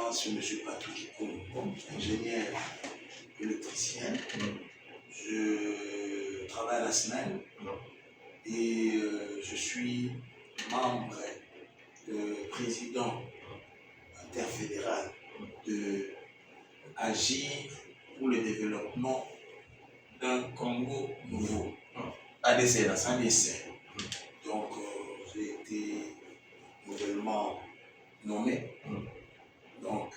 moi, c'est M. Patrick Kikoum, ingénieur électricien. Je travaille à la SNEL et je suis membre, président interfédéral de Agir pour le développement d'un Congo nouveau, ADC. Donc, j'ai été nouvellement nommé. Donc,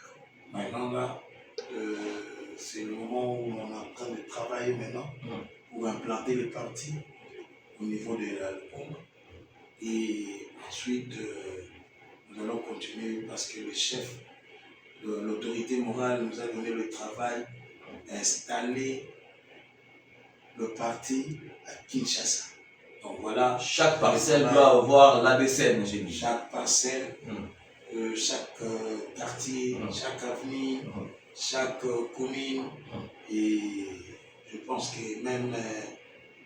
maintenant là, c'est le moment où on est en train de travailler maintenant pour implanter le parti au niveau de la Lukunga. Et ensuite, nous allons continuer parce que le chef de l'autorité morale nous a donné le travail d'installer le parti à Kinshasa. Donc voilà. Chaque parcelle doit avoir l'ADC, j'ai dit. Chaque parcelle, chaque quartier, chaque avenue, chaque commune. Et je pense que même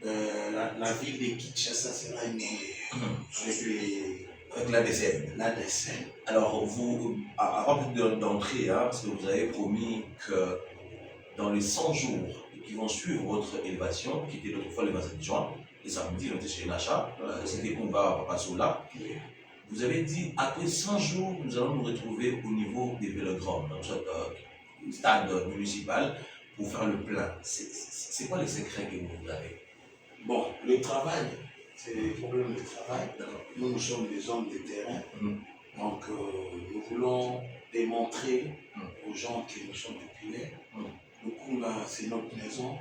la ville de Kinshasa sera avec l'ADC. Alors, vous, avant d'entrer, parce que vous avez promis que dans les 100 jours qui vont suivre votre élévation, qui était l'autre fois le 27 juin, et samedi, on était chez Nacha, c'était Kumba Papa Sola. Vous avez dit, après 100 jours, nous allons nous retrouver au niveau des vélodromes, dans notre stade municipal, pour faire le plein. C'est quoi les secrets que vous avez? Bon, le travail, c'est les problèmes de travail. Nous sommes des hommes de terrain. Donc, nous voulons démontrer aux gens que nous sommes populaires. Le Kunga, c'est notre maison.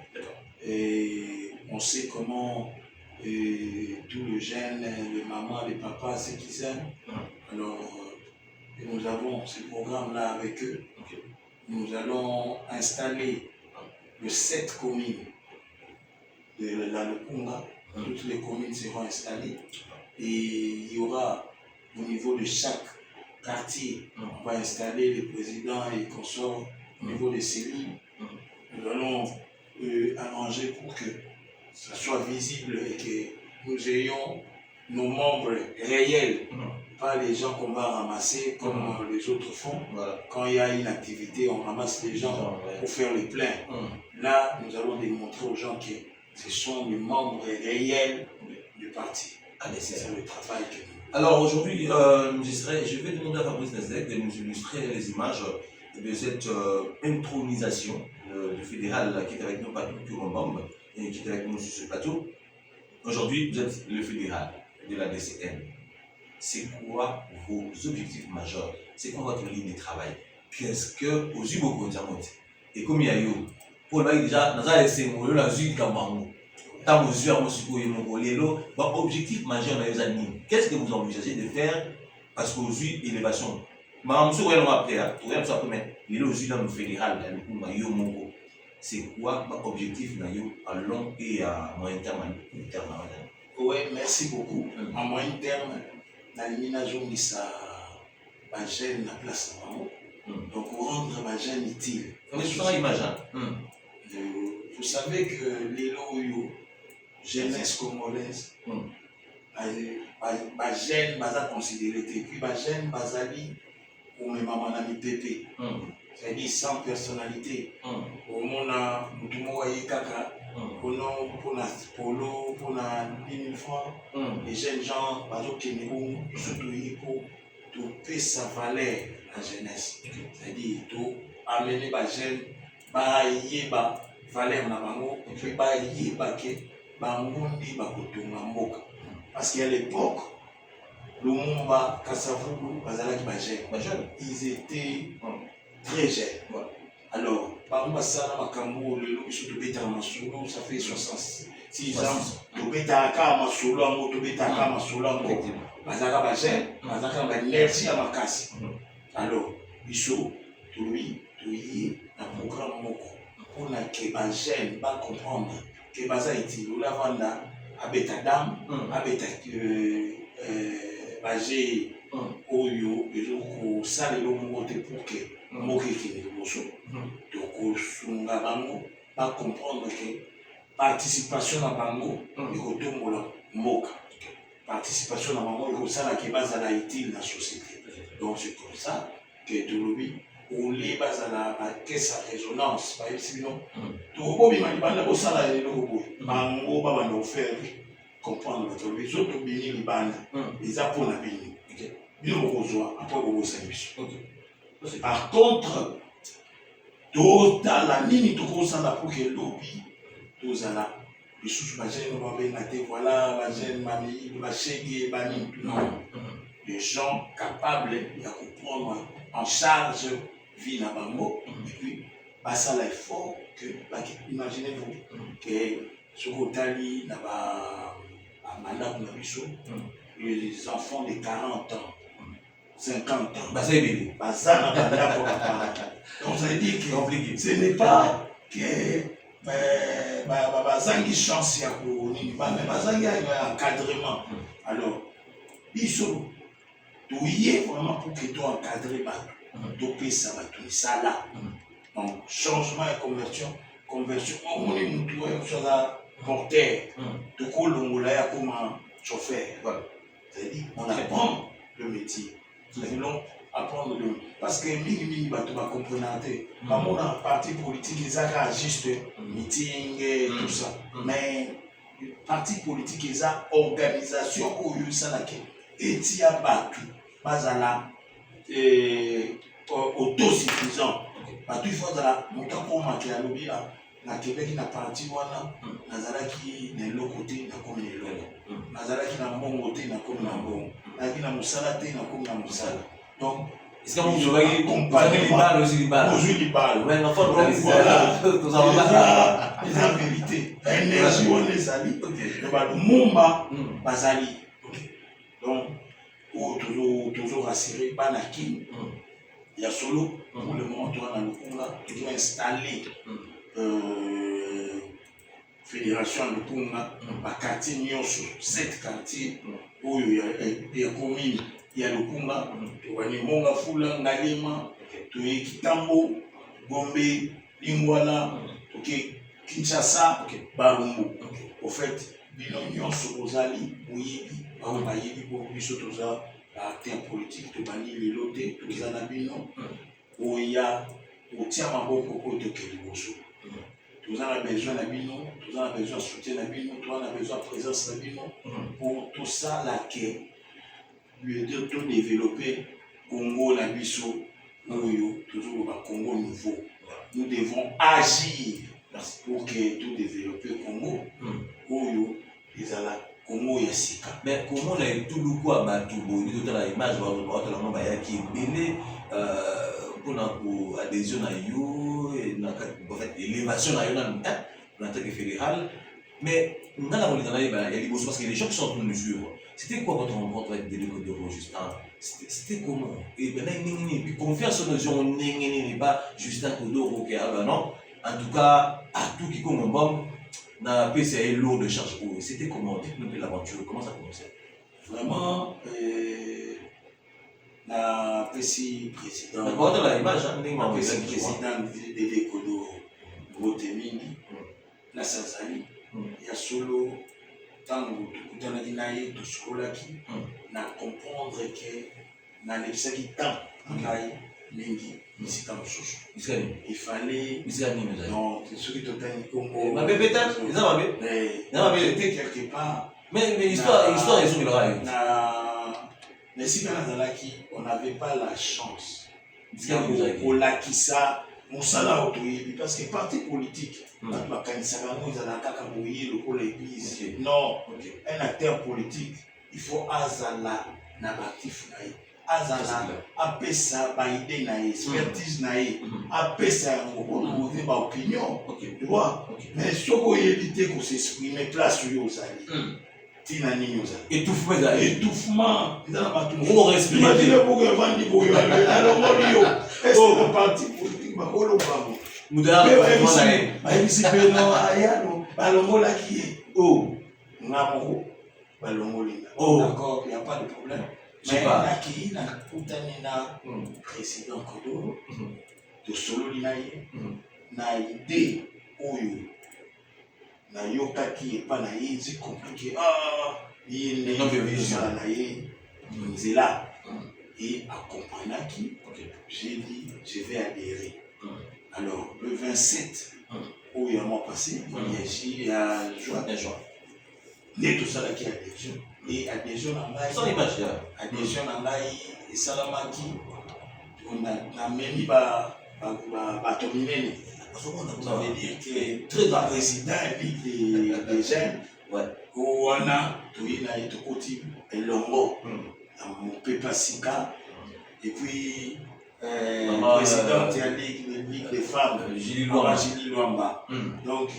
Et on sait comment tous les jeunes, les mamans, les papas, ceux qui aiment. Alors, nous avons ce programme-là avec eux. Nous allons installer les 7 communes de la Lukunga. Toutes les communes seront installées. Et il y aura au niveau de chaque quartier, on va installer les présidents et consorts au niveau des cellules. Nous allons arranger pour que ça soit visible et que nous ayons nos membres réels, pas les gens qu'on va ramasser comme les autres font. Quand il y a une activité, on ramasse les gens pour faire le plein. Là, nous allons démontrer aux gens que ce sont les membres réels du parti. C'est le travail que nous... Alors aujourd'hui, je vais demander à Fabrice Nezek de nous illustrer les images de cette intronisation du fédéral qui est avec nous, Patrick Kikoum, et qui est avec nous sur ce plateau. Aujourd'hui, vous êtes le fédéral de la DCN. C'est quoi vos objectifs majeurs? C'est quoi votre ligne de travail? Qu'est-ce que vous avez beaucoup de temps? Et comme il y a eu, pour le bail déjà, nous avons essayé de la zone Kamango. Tant que vous avez objectif majeur dans les années, qu'est-ce que vous envisagez de faire? Parce que vous avez élévation. C'est quoi l'objectif à long et à moyen terme? Oui, merci beaucoup. À moyen terme, ça va gêner la place. Donc, rendre ma gêne utile. Vous savez que les loyaux, jeunesse congolaise, ma gêne, ma considérée. Et puis, ma gêne, ma zali, ou mes mamans n'ami pépé. C'est-à-dire sans personnalité. Au monde, tout le monde est caca. Pour la polo, pour la 10 000 francs, les jeunes gens, surtout pour payer sa valeur à la jeunesse. C'est-à-dire, pour amener les jeunes, pour valeur na bango, et puis parce qu'à l'époque, Lumumba, Kasavubu, ils étaient très jeunes. Alors, par ça fait 66 ans, alors, il faut un programme pour que les jeunes comprennent que les lavanda abetadam, bagé oyo, et ça les pour que donc, sunga bango, pas comprendre que participation à bango, et au moka. Participation à bango, et au ça qui est utile dans la société. Donc, c'est comme ça que Touloubi, ole bazala ba caisse à résonance ba ebisino to bobi mali bana ko sala le ko boy bango ba bana faire comprendre bato biso to bini libana eza pona bini bino ko zo après ko bosa biso par contre totala nini tokosala pour que lobi tozala lisusu bagene babenga te voilà bagene mami bashege bani non des gens capables de prendre en charge vie na bango et puis basala effort que imaginez-vous que sokotali na ba amanda na biso les enfants de 40 ans 50 ans basana banda pour papa donc ça veut dire que ce n'est pas que bazangi chance ya konini mais bazangi encadrement alors biso toye vraiment pour que toi encadrer bato topesa bato misala donc changement et conversion omoni mutu oyo soza porteur tokolongola ya koma chauffeur c'est-à-dire on apprend le métier nous voulons apprendre le parce que mingi bato bakomprena te bamona parti politique ezaka juste meeting et tout ça mais parti politique eza organisation oyo esalaki etia bato bazala autosuffisant bato ifo azala moto akomaki alobi nakendaki na parti wana nazalaki na eloko te nakomi na eloko nazalaki na mbongo te nakomi na mbongo nazalaki na mosala te nakomi na mosala donc est-ce que vous avez compris la vérité énergie on les ali mumba bazali donc toujours rassurer banaki il y a solo pour le moment toi dans le Congo qui doit installer fédération de Conga ba quartier nyonso 7 quartiers où il y a commune il y a le Conga tu monga fula ngalema tu kitambo Gombe Lingwala OK Kinshasa Barumbu au fait bino nyonso ozali boyebi ba bayebi pour biso toza acteur politique to bani lilote tozana bino oya otia maboko ko to keliboso tozana besoin na bino tozana besoin soutien na bino tozana besoin présence na bino pour tout ça là que lui de tout développer Congo na biso oyo toujours ba Congo nouveau nous devons agir pour que tout développer Congo oyo ezala Congo ya sika mais comment na tout le quoi bato boni toute la image va la mamba ya ki belé pour na ko adhésion na yo et na en fait élévation na yo na tant que fédéral mais on a la volonté na ya liboso parce que les gens qui sont en train de nous suivre c'était quoi votre rencontre avec Dédé Kodoro Justin c'était comment et ben là nini puis confiance aux gens nini pas Justin Kodoro OK ah non en tout cas à tout qui comme bombe na PCA lourd de charge pour c'était comment dites-nous de l'aventure comment ça commençait vraiment la PCI président quand on a l'image la PCI président Dédé Kodoro Botemingi la Sanzali il y a solo tango tukutana dinaye to skolaki na comprendre que na lebisaki temps ngai mingi misika mosusu il fallait non ceux qui totani Congo ma bébé tante ils ont ma bébé non ma bébé quelque part mais histoire ils sont le rail mais si nazalaki on n'avait pas la chance pour lakisa mosala otoyebi parce que parti politique bato bakanisaka yango ezala kaka boye lokola église non un acteur politique il faut azala na baactif na ye azala apesa baide na ye expertise na ye apesa yango konouvre baopinion tu vois mais soki oyebi te kosexprime place oyo ozali tina nini ozali étouffement eza na bato mosusuimagine boko evandi boyo alongoli yo est parti politique bakolombango bayebisi mpe no ayano balongolaki ye nga moko balongoli d'accord il y a pas de problème mais nakei nakutani na président Kodoro tosololi na ye na idée oyo nayokaki epa na ye j'ai compris que ye ndenge ezala na ye nzela et accompagnant qui, j'ai dit, je vais adhérer. Alors, le 27, où il y a un mois passé, il y a juin. Et tout ça là qui est adhésion. Et adhésion en Maï. Sans image, adhésion en Maï, et Salamaki, on a mis Batominene. Ça veut dire que très le président des jeunes, où on a tout et Longo, mon Pépa Sika, et puis le président de la Ligue des femmes, Julie Luamba. Donc,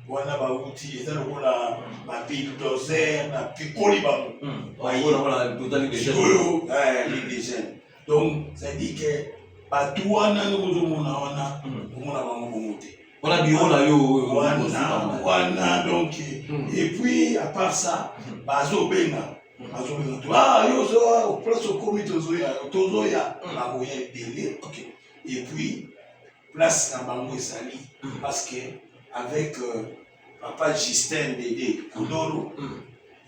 on a des outils, on a des bulldozers, des picolis, Ligue des jeunes. Donc, ça dit que tout on a on a bureau là, donc, et puis à part ça, Bazo Benga, au place au comité Tozoya, et puis place à Bango et Sali, parce que avec papa Justin Dédé, Kudoro,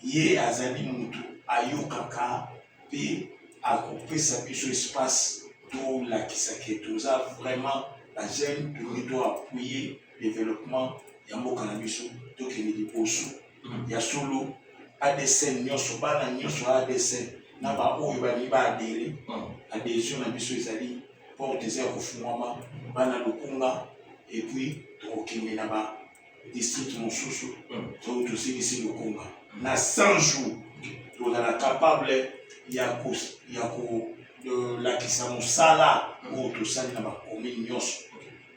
Yé Azali Moutou, Ayokaka, puis à couper sa biche espace, tout la qui tout ça, vraiment. La jeune doit appuyer le développement de Mokanabisou, tout qui est dit Osu. Il y a solo ADSN, Nyoso, Bana Nyoso ADSN, Naba O, il va adhérer. Adhésion à Bissou Ezali, pour des airs au Fumama, Bana Lukunga, et puis Tokimi Naba, district Monsousou, tout aussi ici Lukunga. Na 100 jours, tu es capable, il y a de la Kisamosala, ou tout ça, il y a la commune Nyos.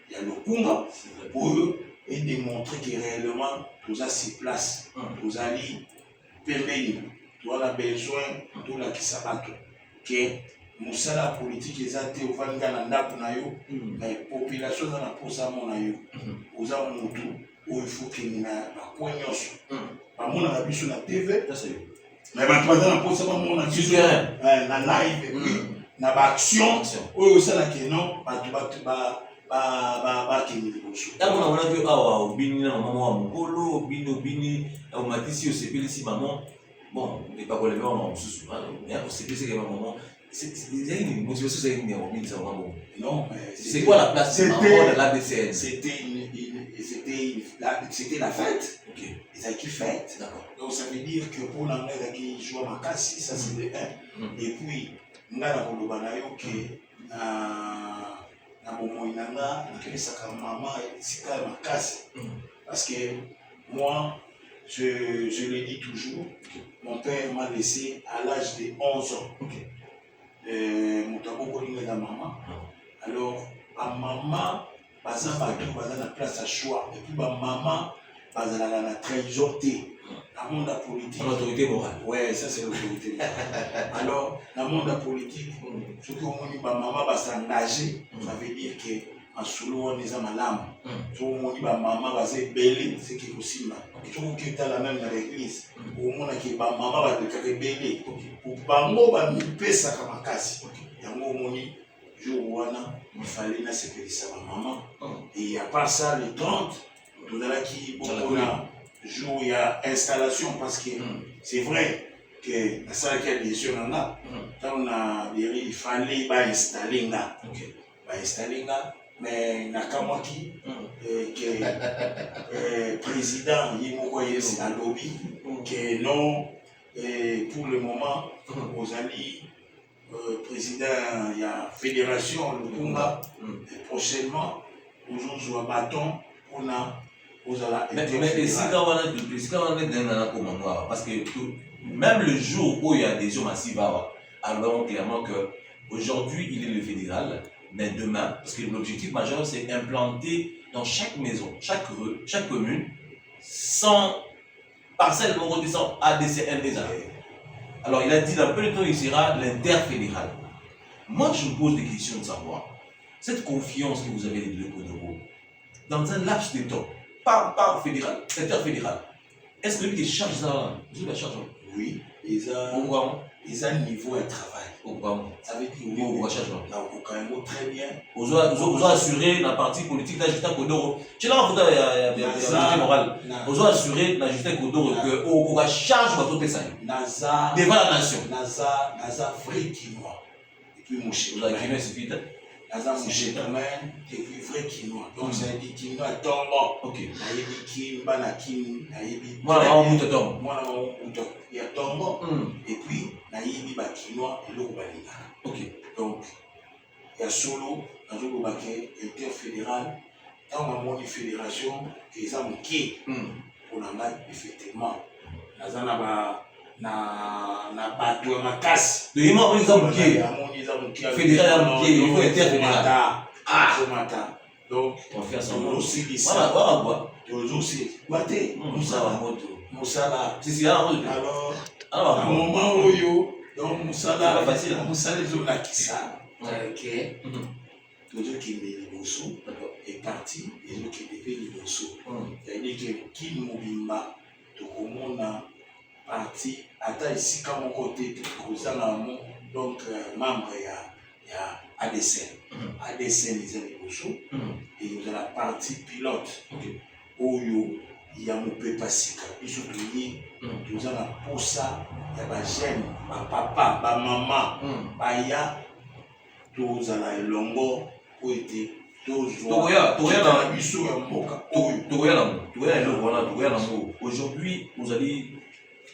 Il y a le Kunga pour eux et démontrer que réellement, tout ça s'y place. Tout allez permettre, tu as besoin de la Kisabato. Que Moussala politique est athée au Vangana Nayo, mais la population dans la Posa Monayo, aux Amoudou, où il faut qu'il y ait la Cognos. Pas mon avis sur la TV. Mais maintenant, dans la Posa Monayo, la live, et puis, na action oyo osala ke non ntango na mona mpe awa obini na mama wa mokolo obini omatisi osepelisi mama bon epakoleme wana mosusu osepelisi mama ezali nini motivation ezali nini ya kobinisa mama non c'est quoi la place de maman de l'ABCN? C'était la fête. Ils avaient qui fête. Donc ça veut dire que pour l'anglais qui joue à Makassi, ça c'est de 1. Et puis nga na koloba na yo ke na bomoi na nga nakesaka mama esika ya makasi parce que moi je le dis toujours, mon père m'a laissé à l'âge de 11 ans. Moto akokolinga na mama alors bamama baza bato baza na place ya choix et puis bamama bazalaka na trahison te. Dans le monde politique. L'autorité morale. Ouais, ça c'est l'autorité morale. Alors, dans le monde politique, ce que maman va s'engager, ça veut dire que en solo on est à malam. Ce que maman va se belé, c'est qui est possible. Ce qui est la même dans l'église. Au moment que maman va se belé, pour bango va me pesa comme kasi. Yango moni jour wana il fallait na se périr ça maman. Et à part ça le 30, tout là qui bon jour il y a installation parce que c'est vrai que la salle qui a des yeux là, on a il fallait installer là, installer là, mais Nakamaki que président Yimoko Yesi à lobby que non pour le moment aux alliés président il y a fédération le Kunga prochainement aux bâton on a mais parce que même le jour où il y a des gens massifs, alors clairement qu'aujourd'hui il est le fédéral, mais demain, parce que l'objectif majeur c'est implanter dans chaque maison, chaque rue, chaque commune, 100 parcelles sans ADCN des années. Alors il a dit dans peu de temps il sera l'interfédéral. Moi je me pose des questions de savoir, cette confiance que vous avez des deux Kodoro, dans un laps de temps, par fédéral, interfédéral. Est-ce que lui qui charge ça, vous la charge? Oui, ils ont un niveau de travail. Ça veut dire oui, on charge quand même très bien. Vous avez assuré la partie politique de Justin Kodoro. Tu l'as entendu, il y a moral. Vous avez assuré la Justin Kodoro que on va charger votre Pessaï devant la nation. Naza vrai qui moi. puis mouché. Vous avez Kinois, c'est vite. Naza mouché quand même, et puis vrai Kinois. Donc ça dit Kinois tombe. Ok. Nayebi Kimba na Kim, nayebi. Moi, là, on monte tombe. Moi, là, on monte. Il y a tombe. Et puis, nayebi ba Kinois et l'eau balina. Ok. Donc, il y a solo, dans le Baké, interfédéral, dans ma moni fédération, ils ont qui pour la main, effectivement. Na bateau ma casse. De Yéma, on est en bouquet. Fédéral en bouquet, il faut interfédéral. Ah, ce matin. Donc, on fait ça. On aussi dit ça. Voilà, aussi. Baté, Moussala. Moussala. Si, si, alors, à un moment où yo, donc Moussala, facile. Moussala, ils ont acquis ça. Ok. Toujours qui est Liboso est parti, et nous qui est Liboso. C'est-à-dire que qui nous bimba, tout le monde a parti, attends ici, quand mon côté, donc membre, il y a ADSN. ADSN, ils ont Liboso, et nous avons la partie pilote. Où il y a mon pépé Sika, ils sont liés, nous avons pour ça, il y a ma jeune, ma papa, ma maman, ma ya, tous à la longo. Aujourd'hui, vous allez,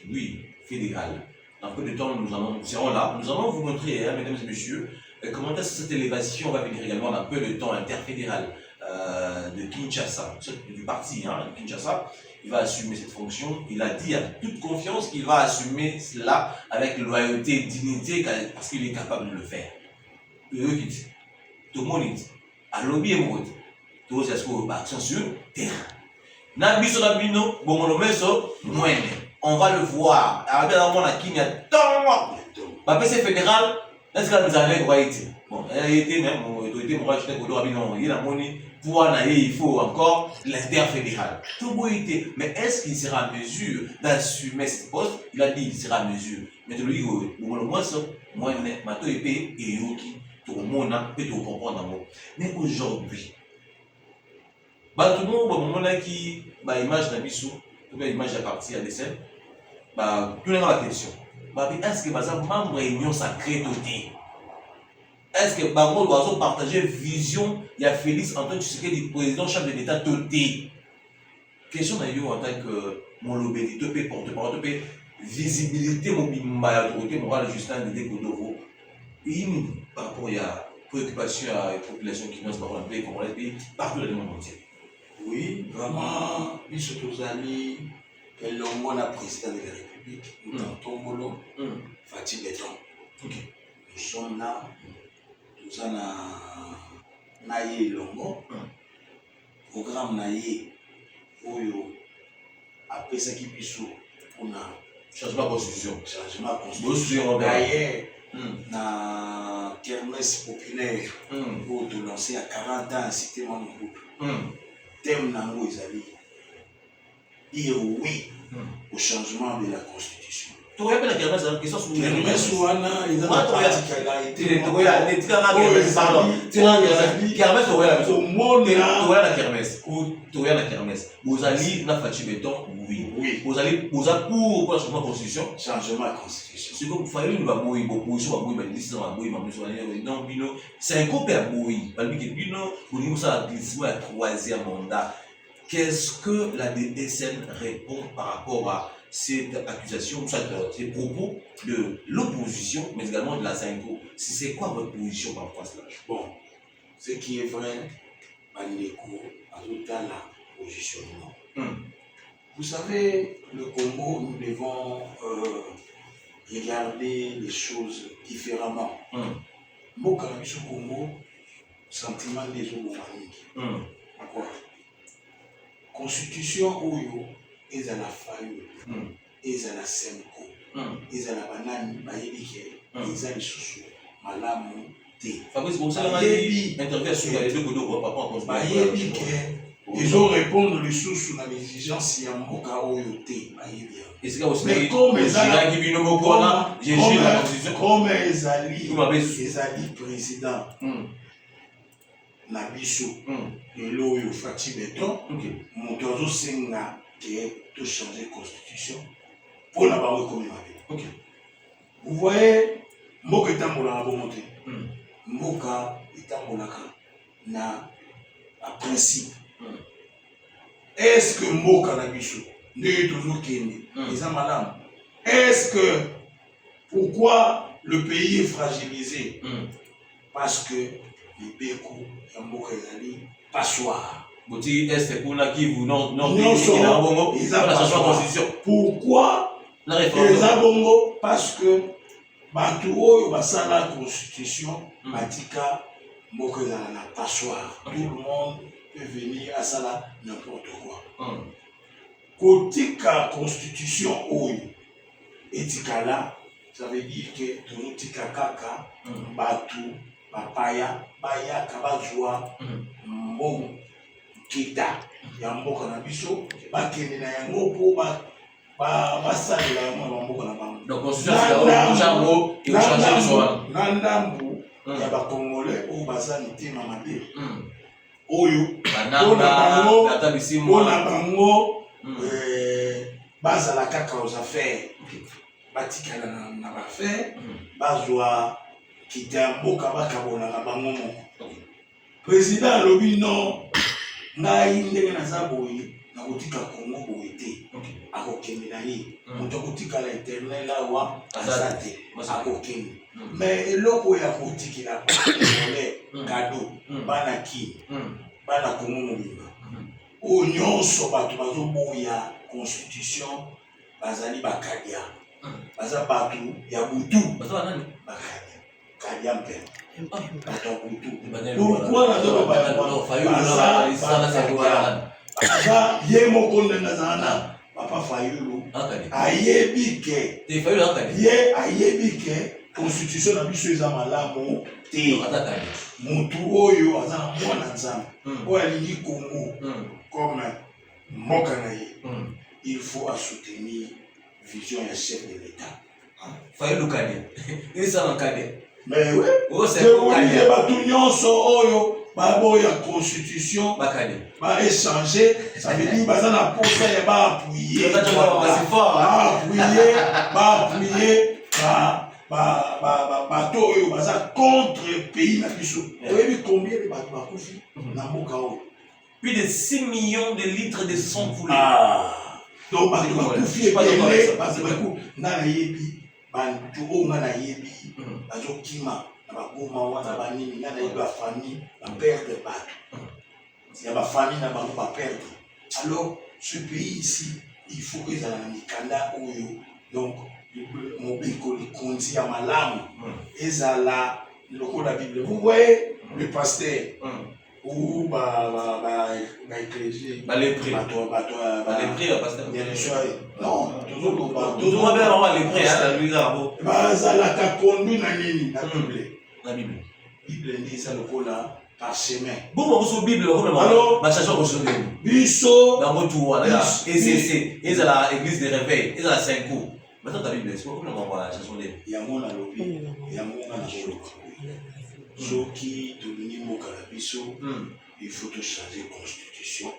oui, fédéral. Dans peu de temps, nous serons là. Nous allons vous montrer, mesdames et messieurs, comment est-ce que cette élévation va venir également dans peu de temps interfédéral de Kinshasa, du parti de Kinshasa. Il va assumer cette fonction. Il a dit à toute confiance qu'il va assumer cela avec loyauté, dignité, parce qu'il est capable de le faire. Tout le monde dit, à lobby et mode, tout ce qu'on va action sur terrain. Nabiso Nabino, bon, on va le voir. Avec la monde qui a tant de PC fédéral, est-ce que nous allons voir ici? Bon, il a été même, l'autorité morale, je t'ai dit, il a monnaie, pour en aller, il faut encore l'interfédéral. Tout beau été. Mais est-ce qu'il sera en mesure d'assumer ce poste? Il a dit qu'il sera en mesure. Mais tu le dis, moi, je suis épée et yoki. Tout le monde peut tout comprendre. Mais aujourd'hui, tout le monde qui image d'Abissou, toute l'image à partir à dessin, tout le monde a la question. Est-ce que les membres de l'Union sacrée doté? Est-ce que Bango doit partager vision? Il y a Félix Antoine Tshisekedi, président chef de l'État doté. Question d'ailleurs en tant que mon lobédité, porte-parole, visibilité, mon autorité morale, Justin Dédé Kodovo. Par rapport à la préoccupation à la population qui n'ose pas dans le pays, comme le pays, partout dans le monde entier. Oui, vraiment, Biso Tozali, et l'homme la président de la République, nous tentons Fatih Béton. Nous sommes là, nous sommes Naye Longo, programme Naye, Oyo, après ça qui Biso, on a changement de constitution. Changement de constitution. D'ailleurs, na kermesse populaire pour te lancer à 40 ans cité mon groupe thème nango ezali dire oui au changement de la constitution. Tu vois la kermesse la question sur kermesse wana ils ont pratique elle a été kermesse au monde la kermesse tu la kermesse vous allez na Fatih Béton oui vous allez pour le changement de constitution c'est comme il fallait nous baboui beaucoup sur baboui mais liste baboui mais non bino c'est un couple baboui parce que bino au niveau ça glissement à troisième mandat. Qu'est-ce que la DSN répond par rapport à cette accusation, ces propos de l'opposition, mais également de la Zinco? C'est quoi votre position par rapport à cela? Bon, ce qui est vrai, Bandeko, à la positionnement. Vous savez, le Congo, nous devons regarder les choses différemment. Moi, quand je suis au Congo, sentiment des hommes. Pourquoi? Constitution Oyo, ils ont la faille, ils ont la Senko, ils ont la banane, ils ont les sous malamu, thé. Fabrice, vous savez, intervient sur les deux coups papa, ils ont répondu les sous dans l'exigence, il y a un moka Oyo thé. Mais comme ils allaient président. Nabiso, et l'eau Fatih Béton, mon tozo senga qui est de changer la constitution pour la barre comme il. Vous voyez, moi que tant pour la monter. mboka etambolaka na principe. Est-ce que mboka na biso ndenge tozokende eza malamu? Est-ce que pourquoi le pays est fragilisé? Parce que libeko ya mboka ezali passoire. Boti est pour la qui vous non pourquoi eza bongo? Parce que bato oyo basala constitution batika mboka ezala na passoire. Tout le monde peut venir à ça n'importe quoi. Kotika constitution oyo etikala, ça veut dire que tozotika kaka bato bapaya bayaka bazwa mbongo kita ya mboka na biso bakende na yango mpo basalela yango mboka na bango. Donc constitution na ndambu ya bakongole oyo baza mitema mabe oyo mpona bango bazala kaka aux affaires batikala na baaffaire bazwa kita ya mboka bakabonaka bango moko. Président alobi non, ngai ndenge naza boye nakotika Kongo boye te, akokende na ye moto akotikala éternel awa aza te akokende. Mais eloko ya kotikela ole kado bana kini bana Kongo mobimba oyo nyonso bato bazoboya constitution bazali bakadia, baza bato ya butu bakadia kadia mpe bato ya butu. Pourquoi baza ye moko ndenge azala na papa Fayulu ayebi ke ye ayebi ke constitution na biso eza malamu te. Mutu oyo aza na mwana nzambe oyo alingi Congo comme mboka na ye, il faut soutenir vision ya chef de l'État. Fayulu kade eza kade. Mais oui, c'est bato nyonso oyo baboya constitution ba échanger, ça veut dire baza na posa ya ba appuyer bato oyo baza contre pays na biso. Oyebi combien de bato bakufi na mboka oyo? Plus de 6 millions de litres de sang coulés. Donc bato bakufi ebele baku na yebi bantu oyo nga na yebi bazokima na bagoma wana banini nga na yebi bafamille baperdre bato ya bafamille na bango baperdre. Alors ce pays ici il faut ezala na mikanda oyo, donc mobeko likonzi ya malamu ezala lokola Bible. Vous voyez le pasteur ou éclésier balépris non bazalaka conduit na nini na Bible. Bible ndi eza lokola parchemin. Bon Bible biso dans votre wana ECC ezala église de réveil ezala 5 coups. Maintenant ta Bible est comment on va chanson de yango na lobi yango na solo. Soki tolini mboka na biso il faut to changer constitution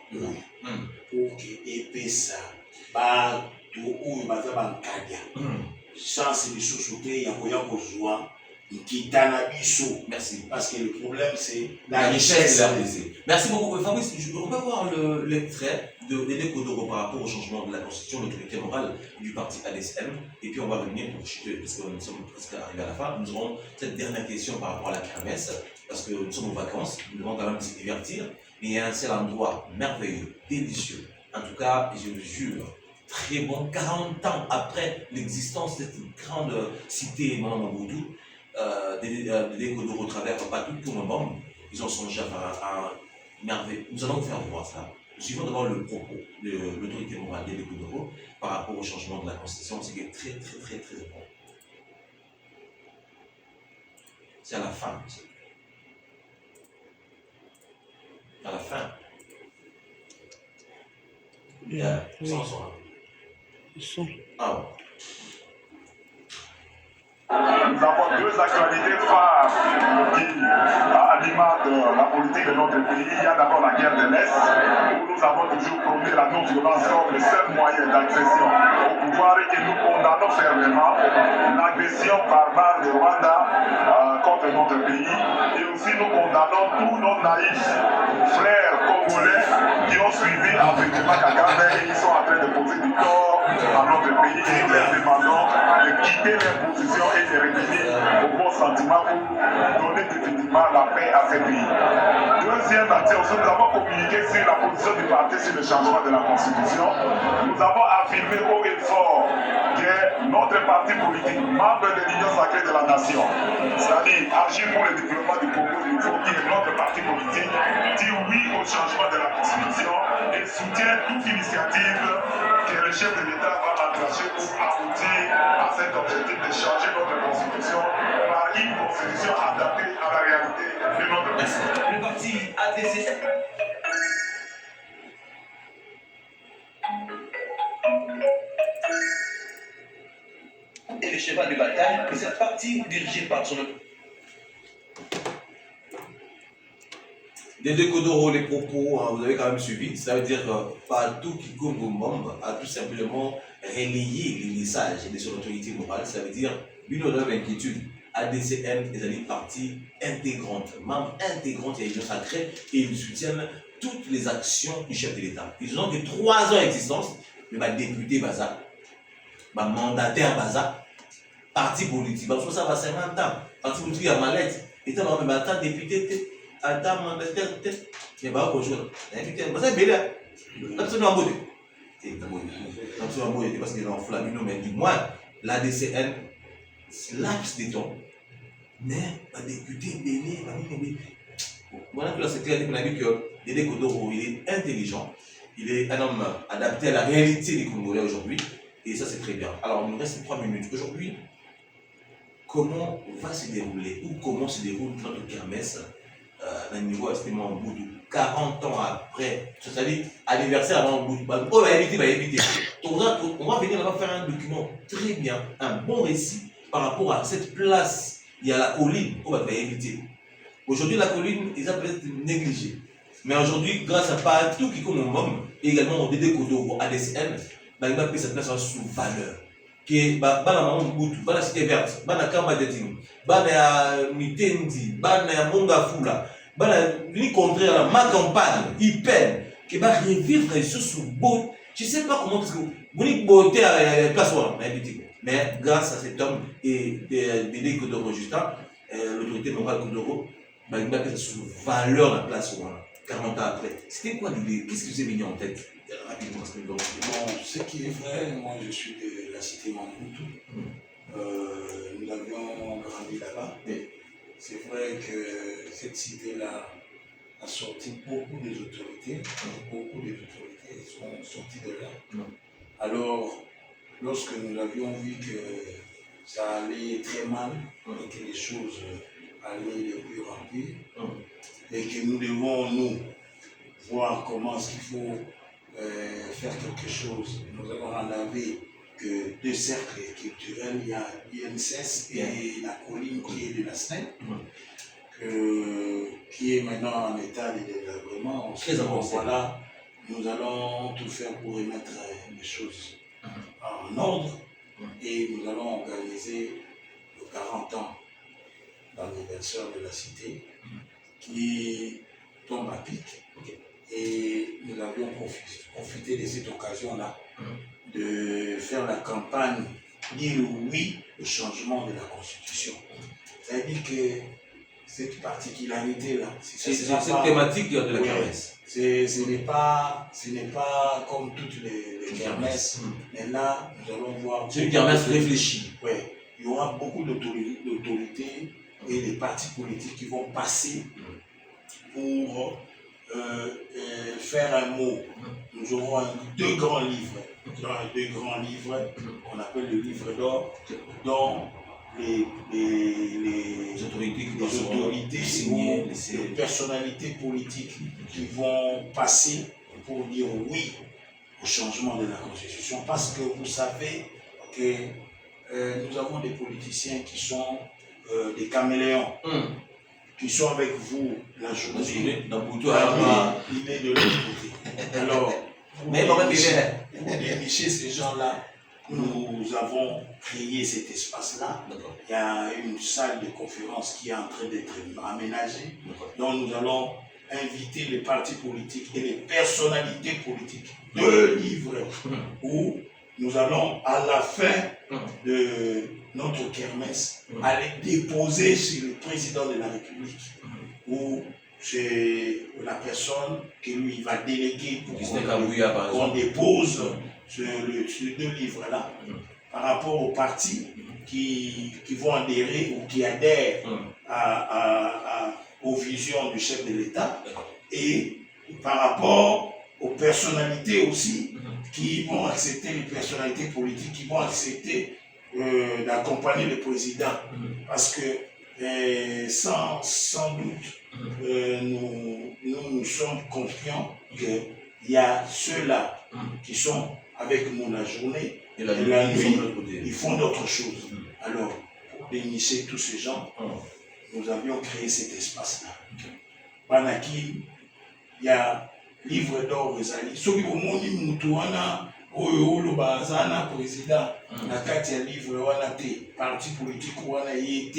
pour que epesa bato oyo baza bankadia chance lisusu te ya koya kozwa nkita na biso. Merci. Parce que le problème c'est la richesse de l'RDC. Merci beaucoup Fabrice. On peut voir l'extrait de Dédé Kodoro par rapport au changement de la constitution, l'autorité morale du parti ADSM, et puis on va revenir pour chuter parce que nous sommes presque arrivés à la fin. Nous aurons cette dernière question par rapport à la kermesse parce que nous sommes en vacances, nous devons quand même se divertir, mais il y a un seul endroit merveilleux, délicieux. En tout cas, je le jure, très bon, 40 ans après l'existence de cette grande cité Mamamaboutou, Dédé Kodoro travers pas tout pour le monde, ils ont songé à faire un merveilleux. Nous allons vous faire voir ça. Nous suivons d'abord le propos de l'autorité morale Dédé Kodoro par rapport au changement de la constitution, c'est très important. C'est à la fin. À la fin. Bien, sans son. Ah ouais. Nous avons deux actualités phares. à l'image de la politique de notre pays, il y a d'abord la guerre de l'Est, où nous avons toujours prôné la non-violence comme le seul moyen d'accession au pouvoir et que nous condamnons fermement l'agression barbare de Rwanda contre notre pays. Et aussi nous condamnons tous nos naïfs frères congolais qui ont suivi Africain Kagame et qui sont en train de poser du tort à notre pays et nous leur demandons de quitter leur position et de revenir au bon sentiment pour donner définitivement la paix à ces pays. Deuxième action, nous avons communiqué sur la position du parti sur le changement de la Constitution. Nous avons affirmé haut et fort que notre parti politique, membre de l'Union sacrée de la nation, c'est-à-dire agir pour le développement du Congo, il faut que notre parti politique dit oui au changement de la Constitution et soutient toute initiative que le chef de l'État va enclencher pour aboutir à cet objectif de changer notre Constitution par une Constitution adaptée à la réalité de notre pays. Le parti ADC. Et le cheval de bataille de cette partie dirigée par son... Des deux Kodoro, les propos, hein, vous avez quand même suivi. Ça veut dire que partout qui Bombe a tout simplement relayé les messages de son autorité morale. Ça veut dire une autre inquiétude. ADCM est une partie intégrante, membre intégrante de l'Union sacrée et ils soutiennent toutes les actions du chef de l'État. Ils ont que 3 ans d'existence, mais ma député Baza, ma mandataire Baza, parti politique, parce que ça va 50 ans, parti politique à mallette, et tu as même attends député, attends mandataire, mais pas au jour. Député, c'est bien là, absolument beau. Absolument beau, parce qu'il est en flamme, mais du moins, l'ADCN, laps de temps, mais un député béni, voilà que c'est clair qu'on a vu que Dédé Kodoro, il est intelligent, il est un homme adapté à la réalité des Congolais aujourd'hui, et ça c'est très bien. Alors il nous reste 3 minutes. Aujourd'hui, comment va se dérouler, ou comment se déroule notre kermesse à un niveau extrêmement bout 40 ans après, c'est-à-dire anniversaire avant le bout. On va éviter. On va venir là-bas faire un document très bien, un bon récit par rapport à cette place. Il y a la colline, on va éviter. Aujourd'hui, la colline, ils ont peut-être négligé. Mais aujourd'hui, grâce à partout qui compte mon et également au Dédé Kodoro, ADSN, il a pris cette place sous valeur. Que la maman Mbutu, la cité verte, la Kamba Deting, la Mitendi, la Mongafula, le contraire, la campagne, il peine, qui va revivre les choses sous beau. Je ne sais pas comment, parce que vous voulez beauté à la place, mais grâce à cet homme et Dédé Kodoro Justin, l'autorité morale Kodoro, il a pris sous valeur la place 40 ans après. C'était quoi l'idée? Qu'est-ce que vous avez mis en tête? Rapidement, parce que bon, ce qui est vrai, moi je suis de la cité Mambutu. Nous avions grandi là-bas. C'est vrai que cette cité-là a sorti beaucoup des autorités. Beaucoup des autorités sont sorties de là. Alors, lorsque nous avions vu que ça allait très mal et que les choses allaient de pire en pire, et que nous devons, nous, voir comment est-ce qu'il faut faire quelque chose. Nous avons enlevé que 2 cercles culturels, il y a l'INSS et la colline qui est de la SNEP, qui est maintenant en état de développement. Très avancé. Voilà, nous allons tout faire pour remettre les choses en ordre et nous allons organiser le 40 ans d'anniversaire de la cité qui tombe à pic. Et nous avions profité de cette occasion-là de faire la campagne, dire oui au changement de la Constitution. C'est-à-dire que cette particularité-là, c'est cette thématique de la kermesse. Ce n'est pas comme toutes les kermesses, mais là, nous allons voir... C'est une kermesse réfléchie. Oui, il y aura beaucoup d'autorités et des partis politiques qui vont passer pour faire un mot. Nous aurons 2 grands livres. Nous aurons 2 grands livres qu'on appelle le livre d'or, dont les autorités signées, les personnalités politiques qui vont passer pour dire oui au changement de la Constitution. Parce que vous savez que nous avons des politiciens qui sont des caméléons qui sont avec vous la journée, il est de l'autre côté. Alors, pour dénicher ces gens-là, nous avons créé cet espace-là. Il y a une salle de conférence qui est en train d'être aménagée, dont nous allons inviter les partis politiques et les personnalités politiques. 2 livres où nous allons, à la fin de notre kermesse, aller déposer chez le président de la République, ou chez la personne que lui va déléguer pour qu'on dépose ces 2 livres-là par rapport aux partis qui vont adhérer ou qui adhèrent aux visions du chef de l'État, et par rapport aux personnalités aussi qui vont accepter, les personnalités politiques qui vont accepter d'accompagner le président. Parce que sans doute, nous sommes confiants qu'il y a ceux-là qui sont avec nous la journée et la nuit, ils font d'autres choses. Alors, pour dénicher tous ces gens, nous avions créé cet espace-là. Banaki, il y a livre d'or Ezali. Ceux qui ont dit Moutouana, le Bazana, président, la carte livre wana te, parti politique wana yé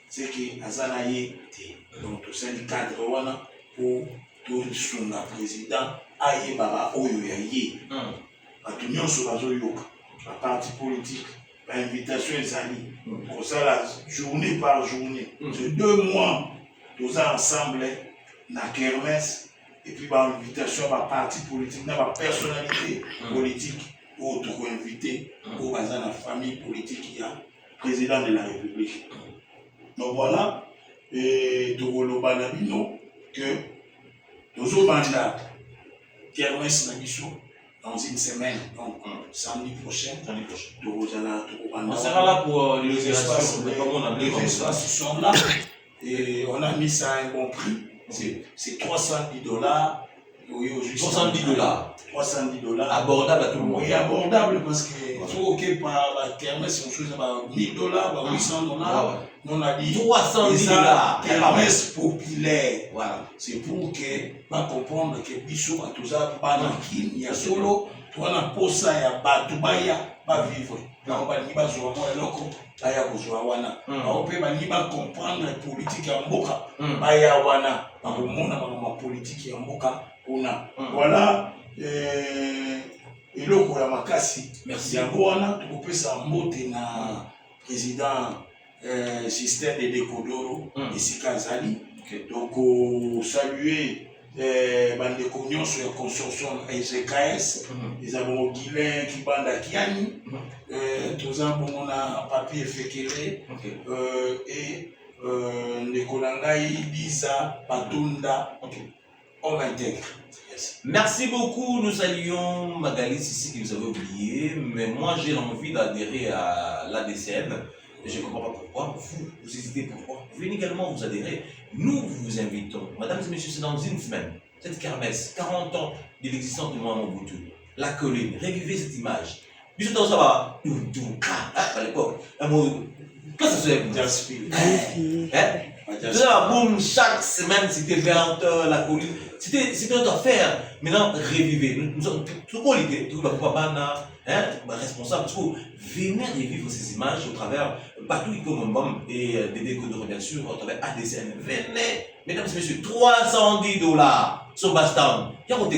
c'est que Azana yé te. Donc, tout ça, le cadre wana pour tout son président, aye baba oyo ya yé. À tout le monde sur la zone yoka, la parti politique. L'invitation est allée. Comme ça, la journée par journée. C'est 2 mois, tous ensemble, dans la kermesse, et puis l'invitation à la parti politique, dans la personnalité politique, où tu peux inviter, où dans la famille politique, il y a le président de la République. Donc voilà, et tu vois que tous les mandats, kermesse, dans une semaine, donc samedi prochain, on sera là pour l'illustration. Les espaces sont là et on a mis ça à un bon prix. C'est $310. $310. Abordable à tout le monde. Oui, abordable parce que ok par la kermesse, on chose $1000, $800. On a dit $310. Kermesse populaire. Voilà. C'est pour que pas comprendre que biso à tout ça pas tranquille, il y a solo, toi na posa ya batubaya ba vivre. Na ba ni ba zo mo eloko aya kozwa wana. Ba pe ba ni ba comprendre politique ya mboka ba ya wana. Ba mona ma politique ya mboka ona. Voilà eloko ya makasi. Merci. Ya wana tukopesa mbote na président système de Décodoro ici Kazali. Donc, saluer Bandeko Nyonso et consortium EGKS, les avons Guilain, Kibanda Kiani, tous avons un papier Fekele, et Nekolangai, Lisa, Patunda, homme intègre. Merci beaucoup, nous saluons Magali ici que vous avez oublié, mais moi j'ai envie d'adhérer à l'ADCM. Je ne comprends pas pourquoi, vous hésitez pourquoi. Vous venez également vous adhérer. Nous vous invitons. Mesdames et messieurs, c'est dans une semaine. Cette kermesse, 40 ans de l'existence de Mohamed Mobutu. La colline, revivez cette image. Puis ça va, à l'époque, qu'est-ce que c'est Jaspil. Boum, chaque semaine, c'était 20 heures, la colline. C'était notre affaire. Maintenant, revivez. Nous sommes tout qualité, tout le papa, responsable. Venez revivre ces images au travers Batou Ikomomom et des décodeurs, bien sûr, au travers ADCN. Venez, mesdames et messieurs, $310 sur Bastown. Y'a mon